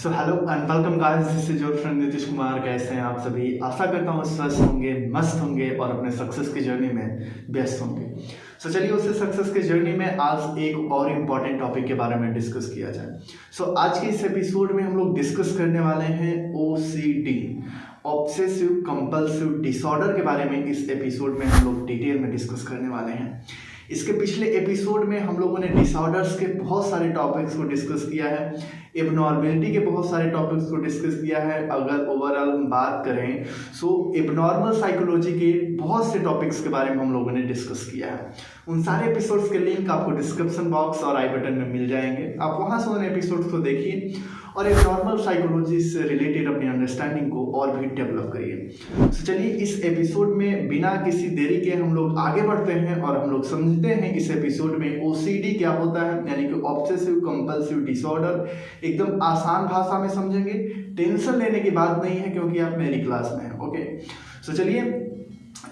So hello and welcome guys, this is your friend Nitish Kumar. कैसे हैं आप सभी? आशा करता हूँ स्वस्थ होंगे, मस्त होंगे और अपने सक्सेस की जर्नी में व्यस्त होंगे। सो चलिए उस सक्सेस की जर्नी में आज एक और इम्पॉर्टेंट टॉपिक के बारे में डिस्कस किया जाए। सो आज के इस एपिसोड में हम लोग डिस्कस करने वाले हैं OCD, ऑब्सेसिव कंपल्सिव डिसऑर्डर के बारे में। इस एपिसोड में हम लोग डिटेल में डिस्कस करने वाले हैं। इसके पिछले एपिसोड में हम लोगों ने डिसऑर्डर्स के बहुत सारे टॉपिक्स को डिस्कस किया है, एबनॉर्मलिटी के बहुत सारे टॉपिक्स को डिस्कस किया है। अगर ओवरऑल हम बात करें सो एबनॉर्मल साइकोलॉजी के बहुत से टॉपिक्स के बारे में हम लोगों ने डिस्कस किया है। उन सारे एपिसोड्स के लिंक आपको डिस्क्रिप्शन बॉक्स और आई बटन में मिल जाएंगे। आप वहां से उन एपिसोड्स को देखिए और एबनॉर्मल साइकोलॉजी से रिलेटेड अपनी अंडरस्टैंडिंग को और भी डेवलप करिए। तो चलिए इस एपिसोड में बिना किसी देरी के हम लोग आगे बढ़ते हैं और हम लोग समझते हैं इस एपिसोड में OCD क्या होता है, यानी कि ऑब्सेसिव कंपल्सिव डिसऑर्डर। एकदम आसान भाषा में समझेंगे, टेंशन लेने की बात नहीं है क्योंकि आप मेरी क्लास में हैं। ओके, तो चलिए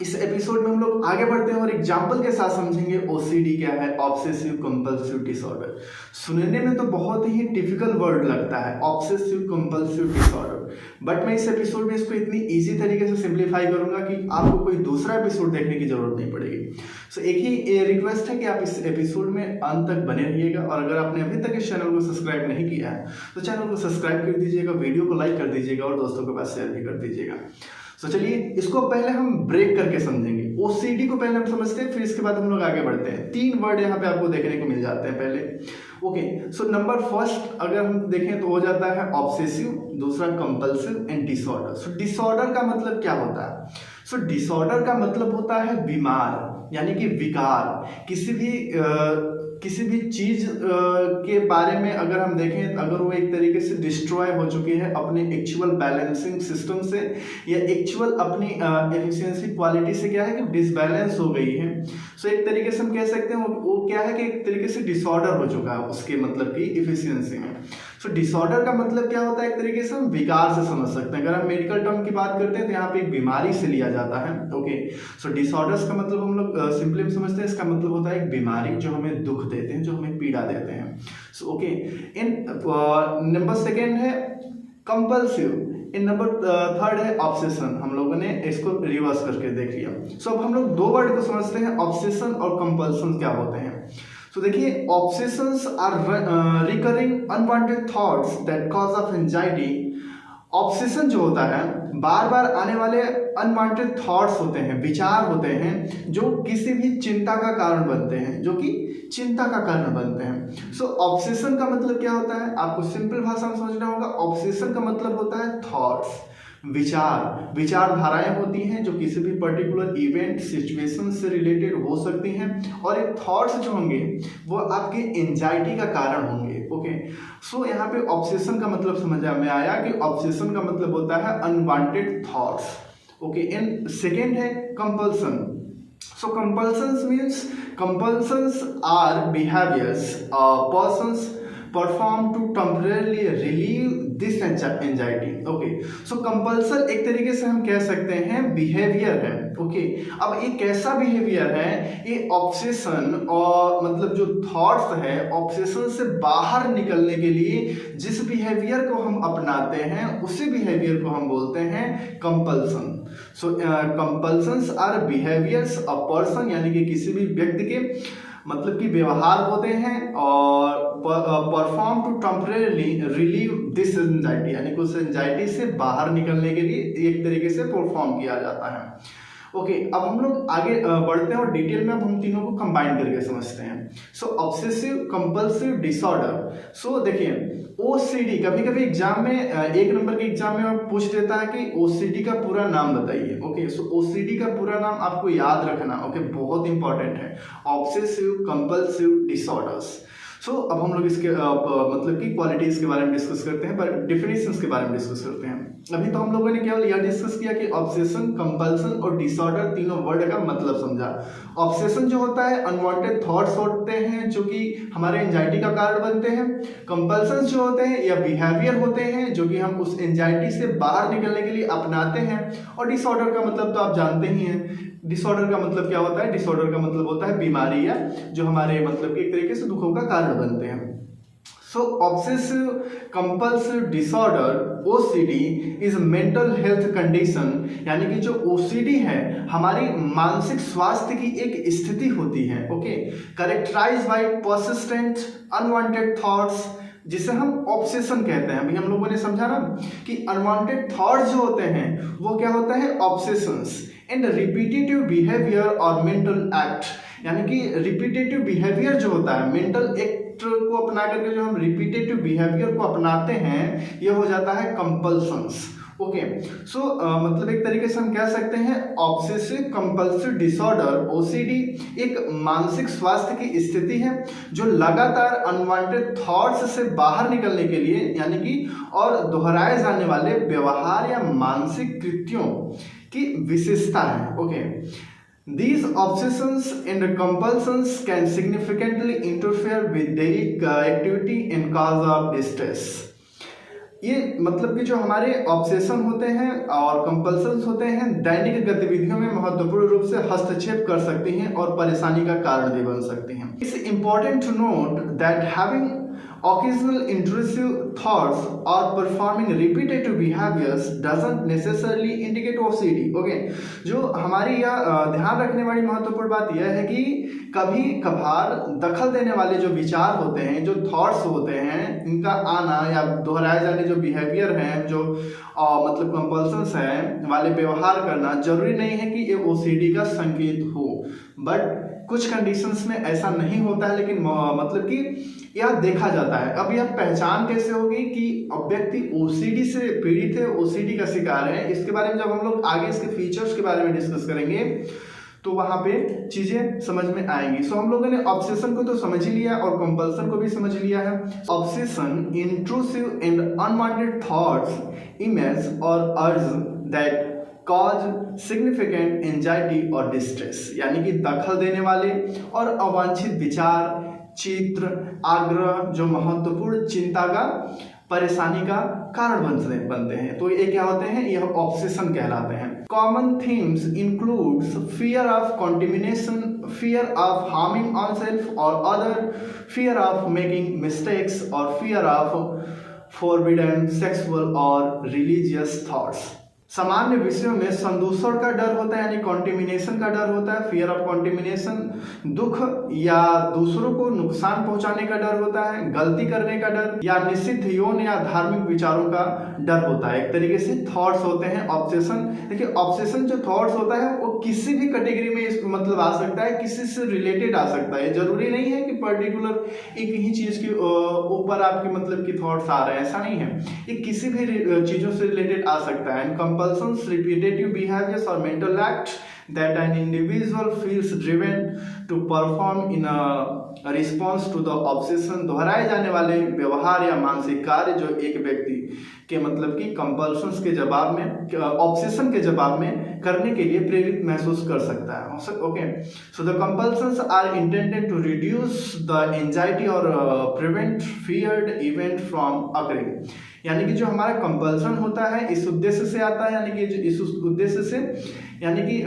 इस एपिसोड में हम लोग आगे बढ़ते हैं और एग्जाम्पल के साथ समझेंगे OCD क्या है, ऑब्सेसिव कंपल्सिव डिसऑर्डर। सुनने में तो बहुत ही टिपिकल वर्ड लगता है ऑब्सेसिव कंपल्सिव डिसऑर्डर, बट मैं इस एपिसोड में इसको इतनी इजी तरीके से सिंप्लीफाई करूंगा कि आपको कोई दूसरा एपिसोड देखने की जरूरत नहीं पड़ेगी। सो एक ही रिक्वेस्ट है कि आप इस एपिसोड में अंत तक बने रहिएगा और अगर आपने अभी तक इस चैनल को सब्सक्राइब नहीं किया है तो चैनल को सब्सक्राइब कर दीजिएगा, वीडियो को लाइक कर दीजिएगा और दोस्तों के पास शेयर भी कर दीजिएगा। तो चलिए इसको पहले हम ब्रेक करके समझेंगे। OCD को पहले हम समझते हैं, फिर इसके बाद हम लोग आगे बढ़ते हैं। 3 वर्ड यहाँ पे आपको देखने को मिल जाते हैं पहले। ओके, सो नंबर फर्स्ट अगर हम देखें तो हो जाता है ऑब्सेसिव, दूसरा compulsive and disorder. So disorder का मतलब क्या होता है? सो डिसऑर्डर का मतलब होता है बीमार, यानी कि विकार। किसी भी चीज के बारे में अगर हम देखें, अगर वो एक तरीके से डिस्ट्रॉय हो चुकी है अपने एक्चुअल बैलेंसिंग सिस्टम से या एक्चुअल अपनी एफिशिएंसी क्वालिटी से, क्या है कि डिसबैलेंस हो गई है। सो एक तरीके से हम कह सकते हैं वो क्या है कि एक तरीके से डिसऑर्डर हो चुका है उसके मतलब की एफिशिएंसी में। सो डिसऑर्डर का मतलब क्या होता है? एक तरीके से हम विकार से समझ सकते हैं। अगर हम मेडिकल टर्म की बात करते हैं तो यहाँ पे एक बीमारी से लिया जाता है। ओके, सो डिसऑर्डर्स का मतलब हम लोग सिंपली समझते हैं, इसका मतलब होता है एक बीमारी जो हमें दुख देते हैं, जो हमें पीड़ा देते हैं। सो ओके, इन नंबर सेकेंड है कंपल्सिव, इन नंबर थर्ड है ऑब्सेशन। हम लोगों ने इसको रिवर्स करके देख लिया। सो अब हम लोग 2 वर्ड को समझते हैं, ऑब्सेशन और कंपल्सन क्या होते हैं। तो देखिए, obsessions are recurring unwanted thoughts that cause of anxiety. Obsession जो होता है बार बार आने वाले अनवांटेड थॉट्स होते हैं, विचार होते हैं जो किसी भी चिंता का कारण बनते हैं, जो कि चिंता का कारण बनते हैं। सो ऑब्सेशन का मतलब क्या होता है? आपको सिंपल भाषा में समझना होगा। ऑब्सेशन का मतलब होता है थॉट्स, विचारधाराएं होती हैं जो किसी भी पर्टिकुलर इवेंट सिचुएशन से रिलेटेड हो सकती हैं और ये थॉट्स जो होंगे वो आपके एंजाइटी का कारण होंगे। ओके, सो यहाँ पे ऑब्सेशन का मतलब समझ में आया कि ऑब्सेशन का मतलब होता है unwanted thoughts. Okay, and second है compulsion. So compulsions are behaviors persons perform to temporarily relieve this anxiety. Okay, so compulsion एक तरीके से हम कह सकते हैं बिहेवियर है। ओके, अब ये कैसा बिहेवियर है? ये ऑब्सेशन और मतलब जो थॉट्स है, ऑब्सेशन से बाहर निकलने के लिए जिस बिहेवियर को हम अपनाते हैं उसी बिहेवियर को हम बोलते हैं compulsion. So compulsions are behaviours a person, यानी कि किसी भी व्यक्ति के मतलब कि व्यवहार होते हैं और perform to temporary relieve this anxiety, यानी कि उस एंजाइटी से बाहर निकलने के लिए एक तरीके से परफॉर्म किया जाता है। ओके, अब हम लोग आगे बढ़ते हैं और डिटेल में अब हम तीनों को कंबाइन करके समझते हैं। सो ऑब्सेसिव कंपल्सिव डिसऑर्डर। सो देखिए OCD कभी कभी एग्जाम में 1 नंबर के एग्जाम में पूछ देता है कि OCD का पूरा नाम बताइए। ओके, सो OCD का पूरा नाम आपको याद रखना। ओके, बहुत इंपॉर्टेंट है, ऑब्सेसिव कंपल्सिव डिसऑर्डर्स। सो अब हम लोग इसके मतलब की क्वालिटीज के बारे में डिस्कस करते हैं, पर डेफिनेशंस के बारे में डिस्कस करते हैं। अभी तो हम लोगों ने केवल यह डिस्कस किया कि ऑब्सेशन, कंपल्सन और डिसऑर्डर तीनों वर्ड का मतलब समझा। ऑब्सेशन जो होता है अनवांटेड थॉट्स होते हैं जो कि हमारे एंजाइटी का कारण बनते हैं। कंपल्सन जो होते हैं या बिहेवियर होते हैं जो कि हम उस एंजाइटी से बाहर निकलने के लिए अपनाते हैं। और डिसऑर्डर का मतलब तो आप जानते ही हैं। डिसऑर्डर का मतलब क्या होता है? डिसऑर्डर का मतलब होता है बीमारी या जो हमारे मतलब कि एक तरीके से दुखों का कारण बनते हैं। So obsessive compulsive disorder OCD is mental health condition, यानी कि जो OCD है हमारी मानसिक स्वास्थ्य की एक स्थिति होती है, okay, characterized by persistent unwanted thoughts, जिसे हम ऑब्सेशन कहते हैं। अभी हम लोगों ने समझा ना कि अनवांटेड थॉट्स जो होते हैं वो क्या होता है, ऑब्सेशंस, एंड रिपीटेटिव बिहेवियर और मेंटल एक्ट, यानी कि रिपीटेटिव बिहेवियर जो होता है, मेंटल एक्ट को अपना करके जो हम रिपीटेटिव बिहेवियर को अपनाते हैं, ये हो जाता है कंपल्शंस। ओके, सो मतलब एक तरीके से हम कह सकते हैं ऑब्सेसिव कंपल्सिव डिसऑर्डर ओसीडी एक मानसिक स्वास्थ्य की स्थिति है जो लगातार अनवांटेड थॉट्स से बाहर निकलने के लिए, यानी कि और दोहराए जाने वाले व्यवहार या मानसिक कृत्यों की विशेषता है। Okay, These obsessions and compulsions can significantly interfere with daily activity and cause of distress. ये मतलब कि जो हमारे ऑब्सेशन होते हैं और कंपल्सन्स होते हैं दैनिक गतिविधियों में महत्वपूर्ण रूप से हस्तक्षेप कर सकती हैं और परेशानी का कारण भी बन सकती हैं। It's important to note that having occasional intrusive thoughts or performing repetitive behaviors doesn't necessarily indicate OCD. Okay, जो हमारी यह ध्यान रखने वाली महत्वपूर्ण बात यह है कि कभी कभार दखल देने वाले जो विचार होते हैं, जो थॉट्स होते हैं, इनका आना या दोहराए जाने जो बिहेवियर हैं, जो मतलब कंपल्सन्स हैं वाले व्यवहार करना, जरूरी नहीं है कि ये OCD का संकेत हो, बट कुछ कंडीशंस में ऐसा नहीं होता है, लेकिन मतलब कि यह देखा जाता है। अब यह पहचान कैसे होगी कि व्यक्ति OCD से पीड़ित है, OCD का शिकार है, इसके बारे में जब हम लोग आगे इसके फीचर्स के बारे में डिस्कस करेंगे तो वहां पे चीजें समझ में आएंगी। सो हम लोगों ने ऑब्सेशन को तो समझ ही लिया और कंपल्सन को भी समझ लिया है। Obsession intrusive and unwanted thoughts, image और urge that cause significant anxiety और डिस्ट्रेस, यानी कि दखल देने वाले और अवांछित विचार, चित्र, आग्रह जो महत्वपूर्ण चिंता का, परेशानी का कारण बनते हैं, तो ये क्या होते हैं, यह ऑब्सेशन कहलाते हैं। Common themes includes fear of contamination, fear of harming on self और other, fear of making mistakes और फियर ऑफ फॉरबिडन सेक्सुअल और रिलीजियस थॉट्स। सामान्य विषयों में संदूषण का डर होता है, यानी कॉन्टेमिनेशन का डर होता है, फियर ऑफ कॉन्टेमिनेशन, दुख या दूसरों को नुकसान पहुंचाने का डर होता है, गलती करने का डर या निषिद्ध यौन या धार्मिक विचारों का डर होता है। एक तरीके से थॉट्स होते हैं ऑब्सेशन। देखिए, ऑब्सेशन जो थॉट्स होता है वो किसी भी कैटेगरी में मतलब आ सकता है, किसी से रिलेटेड आ सकता है, जरूरी नहीं है कि पर्टिकुलर एक ही चीज के ऊपर आपके मतलब की थॉट्स आ रहे हैं, ऐसा नहीं है, ये किसी भी चीजों से रिलेटेड आ सकता है। Compulsions, repetitive behaviors or mental acts that an individual feels driven to perform in a response to the obsession, दोहराए जाने वाले व्यवहार या मानसिक कार्य जो एक व्यक्ति के मतलब कि कंपल्शंस के जवाब में, ऑब्सेशन के जवाब में करने के लिए प्रेरित महसूस कर सकता है। Okay, so the compulsions are intended to reduce the anxiety और prevent feared event from occurring, यानी कि जो हमारा कंपल्सन होता है इस उद्देश्य से आता है, यानी कि इस उद्देश्य से यानी कि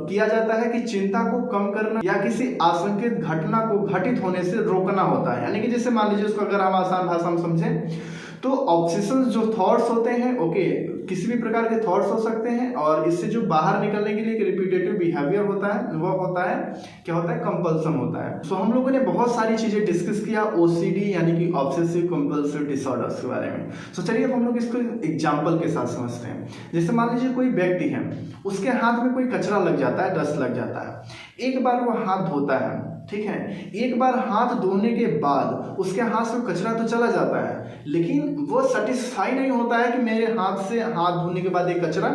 किया जाता है कि चिंता को कम करना या किसी आशंकित घटना को घटित होने से रोकना होता है। यानी कि जैसे मान लीजिए उसको अगर हम आसान भाषा में समझें तो ऑब्सेशन जो थॉट्स होते हैं, ओके, किसी भी प्रकार के थॉट्स हो सकते हैं और इससे जो बाहर निकलने के लिए एक रिपीटेटिव बिहेवियर होता है, वो होता है क्या होता है, कंपल्सन होता है। सो हम लोगों ने बहुत सारी चीजें डिस्कस किया OCD यानी कि ऑब्सेसिव कंपल्सिव डिसऑर्डर्स के बारे में। सो चलिए अब हम लोग इसको एग्जांपल के साथ समझते हैं। जैसे मान लीजिए कोई व्यक्ति है, उसके हाथ में कोई कचरा लग जाता है, डस्ट लग जाता है, एक बार वो हाथ धोता है, ठीक है, एक बार हाथ धोने के बाद उसके हाथ से कचरा तो चला जाता है, लेकिन वो सेटिस्फाई नहीं होता है कि मेरे हाथ से हाथ धोने के बाद एक कचरा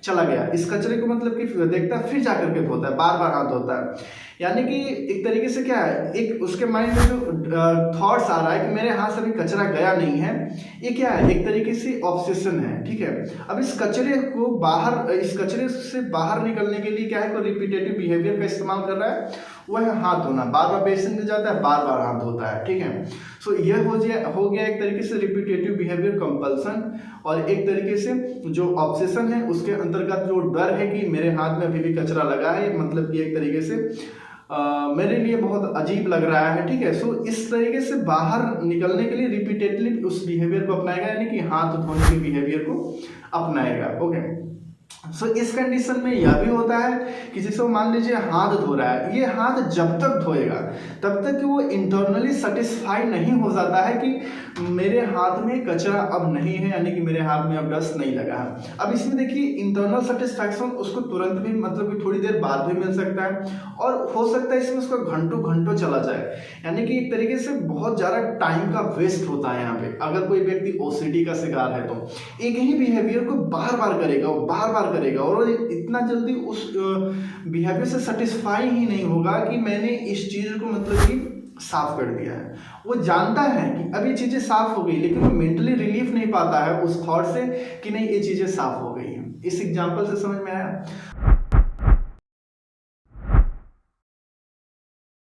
चला गया। इस कचरे को मतलब कि देखता है, फिर जाकर के धोता है, बार बार हाथ धोता है। यानी कि एक तरीके से क्या है, एक उसके माइंड में जो थॉट्स आ रहा है कि मेरे हाथ से भी कचरा गया नहीं है, ये क्या है, एक तरीके से ऑब्सेशन है, ठीक है। अब इस कचरे से बाहर निकलने के लिए क्या है, कोई रिपीटेटिव बिहेवियर का इस्तेमाल कर रहा है, वह हाथ धोना, बार बार बेसिन में जाता है, बार बार हाथ धोता है, ठीक है। सो यह हो गया एक तरीके से रिपीटेटिव बिहेवियर कंपल्सन। और एक तरीके से जो ऑब्सेशन है उसके अंतर्गत जो डर है कि मेरे हाथ में अभी भी कचरा लगा है, मतलब कि एक तरीके से मेरे लिए बहुत अजीब लग रहा है, ठीक है। सो इस तरीके से बाहर निकलने के लिए रिपीटेडली उस बिहेवियर को अपनाएगा, यानी कि हाथ धोने के बिहेवियर को अपनाएगा। ओके, सो इस कंडीशन में यह भी होता है कि जैसे मान लीजिए हाथ धो रहा है, ये हाथ जब तक धोएगा तब तक कि वो इंटरनली सेटिस्फाई नहीं हो जाता है कि मेरे हाथ में कचरा अब नहीं है, यानी कि मेरे हाथ में अब डस्ट नहीं लगा है। अब इसमें देखिए इंटरनल सेटिस्फैक्शन उसको तुरंत भी, मतलब कि थोड़ी देर बाद भी मिल सकता है, और हो सकता है इसमें उसका घंटों घंटों चला जाए, यानी कि एक तरीके से बहुत ज़्यादा टाइम का वेस्ट होता है यहाँ पे। अगर कोई व्यक्ति ओसीडी का शिकार है तो एक ही बिहेवियर को बार बार करेगा, वो बार बार करेगा, और इतना जल्दी उस बिहेवियर से सेटिस्फाई ही नहीं होगा कि मैंने इस चीज़ को मतलब कि साफ कर दिया है। वो जानता है कि अब ये चीज़ें साफ हो गई, लेकिन वो मेंटली रिलीफ नहीं पाता है उस थॉट से कि नहीं ये चीज़ें साफ हो गई हैं। इस एग्जांपल से समझ में आया।